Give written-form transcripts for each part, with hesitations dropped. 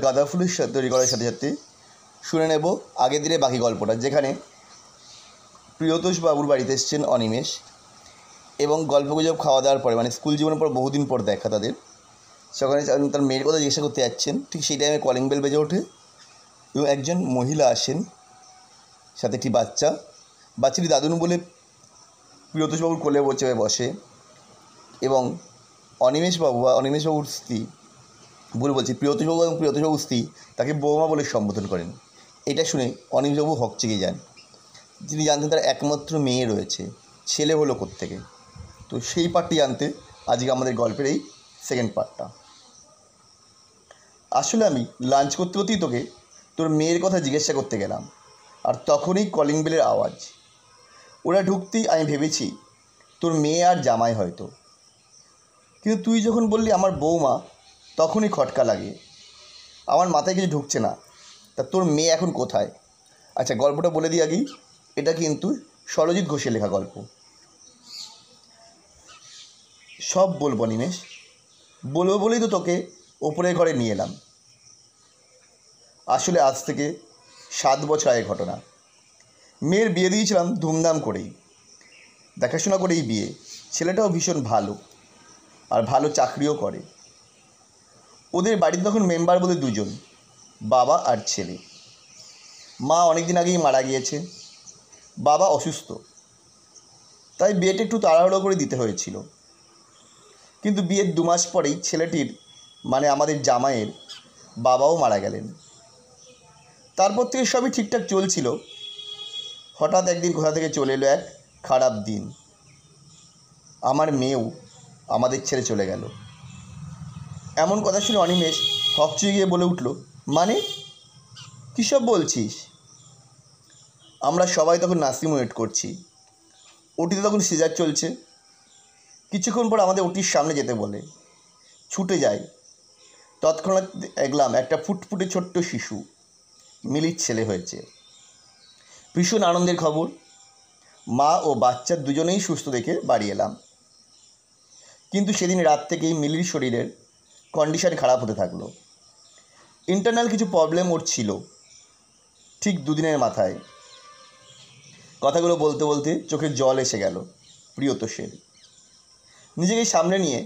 গাঁদা ফুলের সাথে তৈরি করার সাথে সাথে শুনে নেব আগের দিনের বাকি গল্পটা, যেখানে প্রিয়তোষ বাবুর বাড়িতে এসছেন অনিমেষ এবং গল্পগুজব খাওয়া দাওয়ার পরে, মানে স্কুল জীবনের পর বহুদিন পর দেখা তাদের, সেখানে তার মেয়ের কথা জিজ্ঞাসা করতে যাচ্ছেন। ঠিক সেই টাইমে কলিং বেল বেজে ওঠে এবং একজন মহিলা আসেন, সাথে একটি বাচ্চাটি দাদুন বলে প্রিয়তোষবাবুর কোলে বসে এবং অনিমেষবাবুর স্ত্রী, প্রিয়তোষবাবু এবং প্রিয়তোষবাবুর স্ত্রী তাকে বৌমা বলে সম্বোধন করেন। এটা শুনে অনিমেষবাবু হকচকিয়ে যান। যিনি জানতেন তার একমাত্র মেয়ে রয়েছে, ছেলে হলো কোত্থেকে। তো সেই পার্টটি জানতে আজকে আমাদের গল্পের এই সেকেন্ড পার্টটা। আসলে আমি লাঞ্চ করতে করতেই তোকে তোর মেয়ের কথা জিজ্ঞাসা করতে গেলাম, আর তখনই কলিং বেলের আওয়াজ। ওরা ঢুকতেই আমি ভেবেছি তোর মেয়ে আর জামাই হয়তো, কিন্তু তুই যখন বললি আমার বৌমা, তখনই খটকা লাগে। আমার মাথায় কিছু ঢুকছে না। তা তোর মেয়ে এখন কোথায়? আচ্ছা, গল্পটা বলে দিই আগেই, এটা কিন্তু সরজিৎ ঘোষের লেখা গল্প। সব বলবো নিমেষ, বলবো বলেই তো তোকে ওপরের ঘরে নিয়ে এলাম। আসলে আজ থেকে 7 বছর আগের ঘটনা। মেয়ের বিয়ে দিয়েছিলাম ধুমধাম করেই, দেখাশোনা করেই বিয়ে। ছেলেটাও ভীষণ ভালো, আর ভালো চাকরিও করে। ওদের বাড়িতে তখন মেম্বার বলে 2 জন, বাবা আর ছেলে। মা অনেক দিন আগেই মারা গিয়েছে, বাবা অসুস্থ, তাই বিয়েটা একটু তাড়াহুড়ো করে দিতে হয়েছিল। কিন্তু বিয়ের 2 মাস পরেই ছেলেটির, মানে আমাদের জামাইয়ের বাবাও মারা গেলেন। তারপর থেকে সবই ঠিকঠাক চলছিল। হঠাৎ একদিন কোথা থেকে চলে এলো এক খারাপ দিন। আমার মেয়েও আমাদের ছেড়ে চলে গেল। এমন কথা শুনে অনিমেষ হকচকিয়ে গিয়ে বলে উঠল, মানে কী সব বলছিস? আমরা সবাই তখন নার্সিং ওয়েট করছি। ওটিতে তখন সিজার চলছে। কিছুক্ষণ পর আমাদের ওটির সামনে যেতে বলে। ছুটে যাই। তৎক্ষণাৎ দেখলাম একটা ফুটফুটে ছোট্ট শিশু, মিলির ছেলে হয়েছে। ভীষণ আনন্দের খবর। মা ও বাচ্চা দুজনেই সুস্থ দেখে বাড়ি এলাম। কিন্তু সেদিন রাত থেকেই মিলির শরীরের কন্ডিশন খারাপ হতে থাকলো। ইন্টারনাল কিছু প্রবলেম ওর ছিল। ঠিক 2 দিনের মাথায় কথাগুলো বলতে বলতে চোখে জল এসে গেল প্রিয়তোষের। নিজেকে সামনে নিয়ে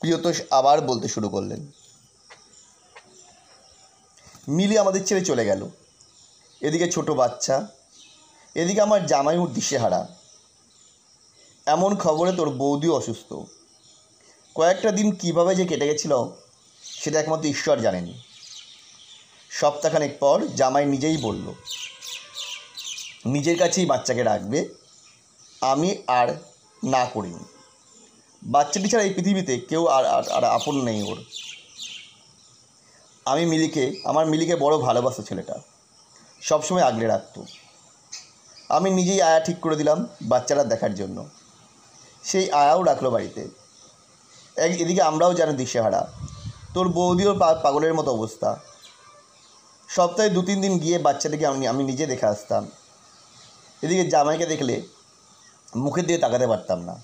প্রিয়তোষ আবার বলতে শুরু করলেন, মিলি আমাদের ছেড়ে চলে গেল। এদিকে ছোট বাচ্চা, এদিকে আমার জামাইও দিশেহারা। এমন খবরে তোর বৌদিও অসুস্থ। কয়েকটা দিন কীভাবে যে কেটে গেছিল সেটা একমাত্র ঈশ্বর জানেন। সপ্তাহখানেক পর জামাই নিজেই বলল নিজের কাছেই বাচ্চাকে রাখবে। আমি আর না করিনি। বাচ্চাটি ছাড়া এই পৃথিবীতে কেউ আর আপন নেই ওর। আমার মিলিকে বড় ভালোবাসতো ছেলেটা, সবসময় আগলে রাখত। আমি নিজেই আয়া ঠিক করে দিলাম বাচ্চাটা দেখার জন্য। সেই আয়াও রাখলো বাড়িতে। এদিকে আমরাও যেন দিশেহারা। তোর বৌদিও পাগলের মতো অবস্থা। সপ্তাহে 2-3 দিন গিয়ে বাচ্চাটাকে আমি নিজে দেখে আসতাম। এদিকে জামাইকে দেখলে মুখের দিকে তাকাতে পারতাম না।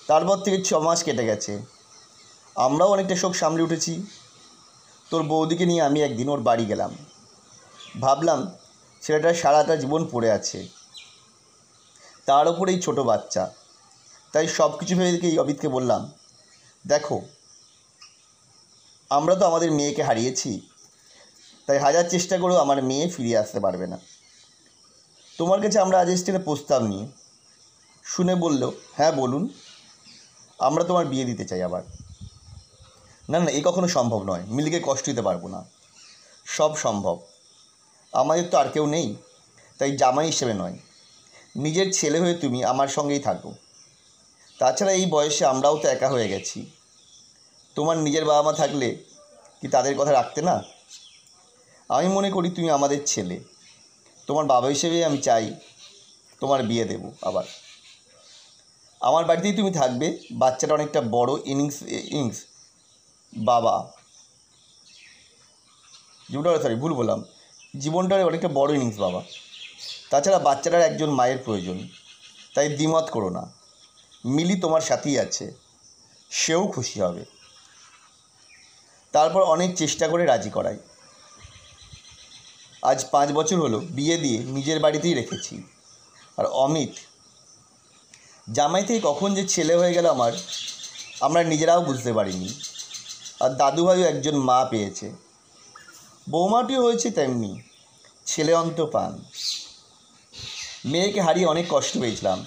তারপর থেকে 6 মাস কেটে গেছে। আমরাও অনেকটা শোক সামলে উঠেছি। তোর বৌদিকে নিয়ে আমি একদিন ওর বাড়ি গেলাম। ভাবলাম ছেলেটার সারাটা জীবন পড়ে আছে, তার ওপর এই ছোটো বাচ্চা। তাই সব কিছু ভেবে দেখে অবিদকে বললাম, দেখো আমরা তো আমাদের মেয়েকে হারিয়েছি, তাই হাজার চেষ্টা করেও আমার মেয়ে ফিরিয়ে আসতে পারবে না। তোমার কাছে আমরা আজ এসে প্রস্তাব নিয়ে। শুনে বলল, হ্যাঁ বলুন। আমরা তোমার বিয়ে দিতে চাই আবার। না না, এ কখনো সম্ভব নয়। মিলিকে কষ্ট দিতে পারবো না। সব সম্ভব। আমাদের তো আর কেউ নেই, তাই জামাই হিসেবে নয়, নিজের ছেলে হয়ে তুমি আমার সঙ্গেই থাকো। তাছাড়া এই বয়সে আমরাও তো একা হয়ে গেছি। তোমার নিজের বাবা মা থাকলে কি তাদের কথা রাখতে না? আমি মনে করি তুমি আমাদের ছেলে। তোমার বাবা হিসেবেই আমি চাই তোমার বিয়ে দেব আবার। আমার বাড়িতেই তুমি থাকবে। বাচ্চাটা অনেকটা বড় ইনিংস বাবা ভুল বললাম, জীবনটার অনেকটা বড় ইনিংস বাবা। তাছাড়া বাচ্চাটার একজন মায়ের প্রয়োজন, তাই দ্বিমত করো না। মিলি তোমার সাথেই আছে, সেও খুশি হবে। তারপর অনেক চেষ্টা করে রাজি করাই। আজ 5 বছর হলো বিয়ে দিয়ে নিজের বাড়িতেই রেখেছি। আর অমিত জামাই থেকে কখন যে ছেলে হয়ে গেল আমরা নিজেরাও বুঝতে পারিনি। আর দাদুভাইও একজন মা পেয়েছে, বৌমাটিও হয়েছে তেমনি, ছেলে অন্ত পান। মেয়েকে হারিয়ে অনেক কষ্ট পেয়েছিলাম,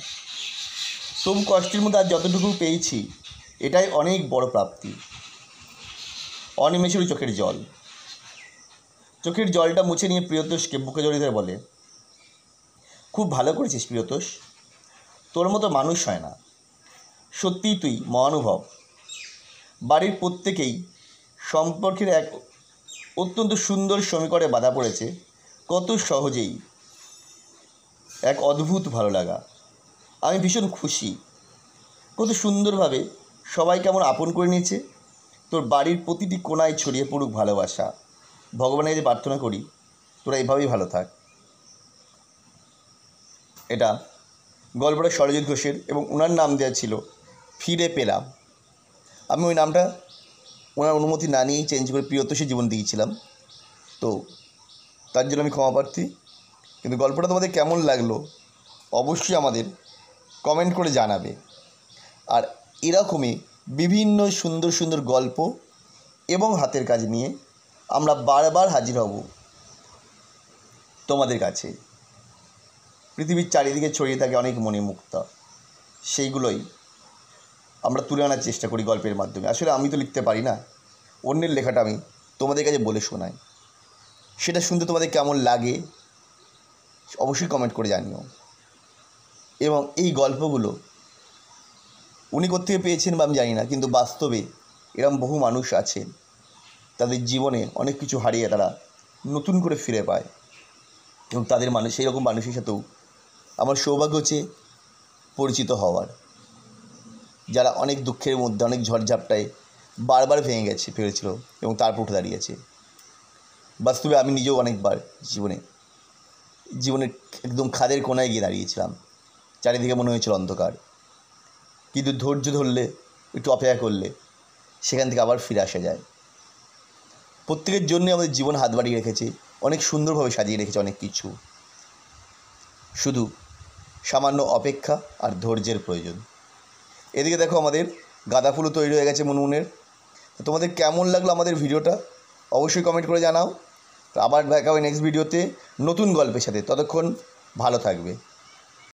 তবু কষ্টের মধ্যে আজ যতটুকু পেয়েছি এটাই অনেক বড় প্রাপ্তি। অনিমেষেরই চোখের জলটা মুছে নিয়ে প্রিয়তোষকে বুকে জড়িয়ে ধরে বলে, খুব ভালো করেছিস প্রিয়তোষ, তোর মতো মানুষ হয় না, সত্যিই তুই মহানুভব। বাড়ির প্রত্যেকেই সম্পর্কের এক অত্যন্ত সুন্দর সমীকরণে বাধা পড়েছে, কত সহজেই, এক অদ্ভুত ভালো লাগা। আমি ভীষণ খুশি, কত সুন্দরভাবে সবাই কেমন আপন করে নিয়েছে। তোর বাড়ির প্রতিটি কোণায় ছড়িয়ে পড়ুক ভালোবাসা। ভগবানের কাছে প্রার্থনা করি তোরা এইভাবেই ভালো থাক। এটা গল্পটা সরজিৎ ঘোষের এবং ওনার নাম দেওয়া ছিল ফিরে পেলাম। আমি ওই নামটা ওনার অনুমতি না নিয়েই চেঞ্জ করে প্রিয়তোষের জীবন দিয়েছিলাম, তো তার জন্য আমি ক্ষমা প্রার্থী। কিন্তু গল্পটা তোমাদের কেমন লাগলো অবশ্যই আমাদের কমেন্ট করে জানাবে। আর এরকমই বিভিন্ন সুন্দর সুন্দর গল্প এবং হাতের কাজ নিয়ে আমরা বারবার হাজির হব তোমাদের কাছে। পৃথিবীর চারিদিকে ছড়িয়ে থাকে অনেক মণিমুক্তা, সেইগুলোই আমরা তুলে আনার চেষ্টা করি গল্পের মাধ্যমে। আসলে আমি তো লিখতে পারি না, অন্যের লেখাটা আমি তোমাদের কাছে বলে শোনাই। সেটা শুনতে তোমাদের কেমন লাগে অবশ্যই কমেন্ট করে জানিও। এবং এই গল্পগুলো উনি কোত্থেকে পেয়েছেন বা আমি জানি না, কিন্তু বাস্তবে এরকম বহু মানুষ আছেন, তাদের জীবনে অনেক কিছু হারিয়ে তারা নতুন করে ফিরে পায়। এবং তাদের সেই রকম মানুষের সাথেও আমার সৌভাগ্য হচ্ছে পরিচিত হওয়ার, যারা অনেক দুঃখের মধ্যে অনেক ঝড়ঝাপটায় বারবার ভেঙে ফেলেছিল এবং তারপর উঠে দাঁড়িয়েছে। বাস্তবে আমি নিজেও অনেকবার জীবনের একদম খাদের কোনায় গিয়ে দাঁড়িয়েছিলাম, চারিদিকে মনে হয়েছিল অন্ধকার, কিন্তু ধৈর্য ধরলে, একটু অপেক্ষা করলে সেখান থেকে আবার ফিরে আসা যায়। প্রত্যেকের জন্যই আমাদের জীবন হাত বাড়িয়ে রেখেছে, অনেক সুন্দরভাবে সাজিয়ে রেখেছে অনেক কিছু, শুধু সামান্য অপেক্ষা আর ধৈর্যের প্রয়োজন। এদিকে দেখো আমাদের গাঁদা ফুলও তৈরি হয়ে গেছে মুনমুনের। তোমাদের কেমন লাগলো আমাদের ভিডিওটা অবশ্যই কমেন্ট করে জানাও। আবার দেখা হবে নেক্সট ভিডিওতে নতুন গল্পের সাথে। ততক্ষণ ভালো থাকবে।